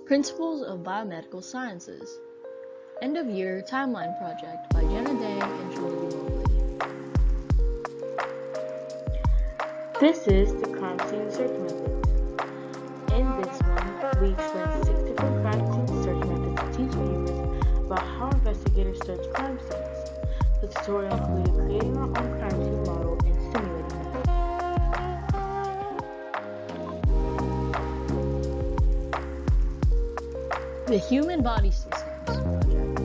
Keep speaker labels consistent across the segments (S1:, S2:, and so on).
S1: Principles of Biomedical Sciences. End of Year Timeline Project by Jenna Dang and Trinity Mobley.
S2: This is the crime scene research methods. In this one, we explain 6 different crime scene research methods to teach viewers about how investigators search crime scenes. The tutorial included creating our own crime scene model and simulating it.
S1: The Human Body Systems Project.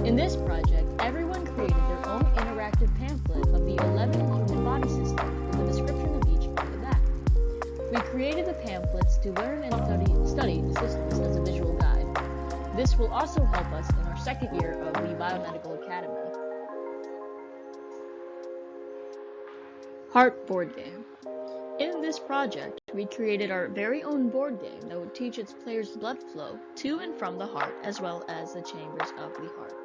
S1: In this project, everyone created their own interactive pamphlet of the 11 human body systems with a description of each on the back. We created the pamphlets to learn and study the systems as a visual guide. This will also help us in our second year of the Biomedical Academy. Heart Board Game. In this project, we created our very own board game that would teach its players blood flow to and from the heart as well as the chambers of the heart.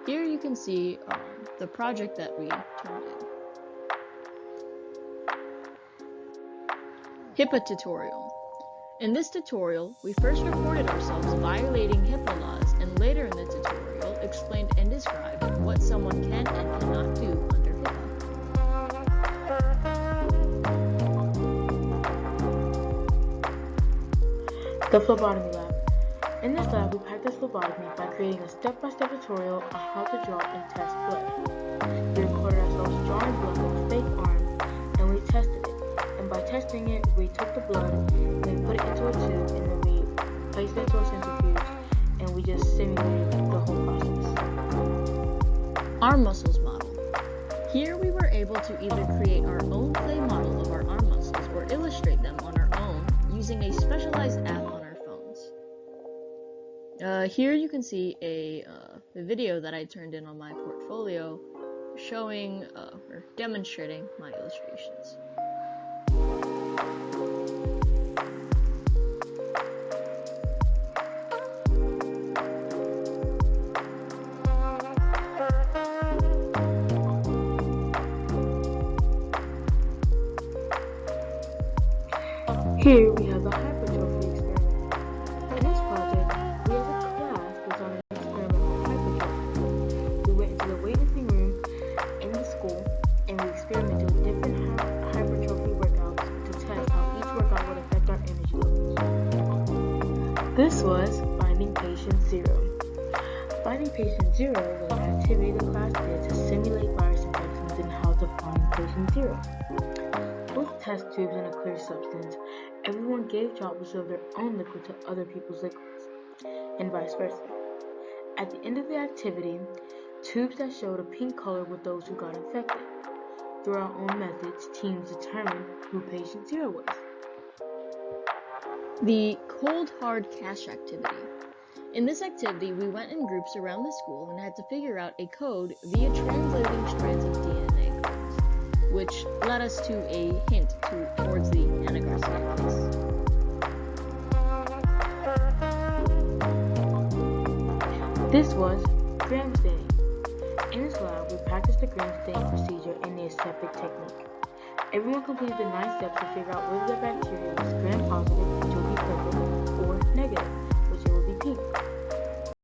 S1: Here you can see the project that we turned in. HIPAA tutorial. In this tutorial, we first recorded ourselves violating HIPAA laws and later in the tutorial explained and described what someone can and cannot do under HIPAA.
S2: The phlebotomy lab. In this lab, we practice phlebotomy by creating a step-by-step tutorial on how to draw and test blood. We recorded ourselves drawing blood with a fake arm, and we tested it. And by testing it, we took the blood, and we put it into a tube, and then we placed it into a centrifuge, and we just simulated the whole process.
S1: Arm muscles model. Here we were able to either create our own clay model of our arm muscles or illustrate them on our own using a specialized app on our phones. Here you can see a video that I turned in on my portfolio showing or demonstrating my illustrations.
S2: Here we have the hypertrophy experiment. In this project, we as a class designed an experiment on hypertrophy. We went into the weightlifting room in the school and we experimented with different hypertrophy workouts to test how each workout would affect our energy levels. This was Finding Patient Zero. Finding Patient Zero was an activity the class did to simulate virus infections and how to find Patient Zero. With test tubes and a clear substance, everyone gave droplets of their own liquid to other people's liquids, and vice versa. At the end of the activity, tubes that showed a pink color were those who got infected. Through our own methods, teams determined who patient zero was.
S1: The Cold Hard Cache activity. In this activity, we went in groups around the school and had to figure out a code via translating strands of DNA codes, which led us to a hint towards the Anna Garcia case.
S2: This was gram staining. In this lab, we practiced the gram staining procedure and the aseptic technique. Everyone completed the 9 steps to figure out whether the bacteria was gram positive, which would be purple, or negative.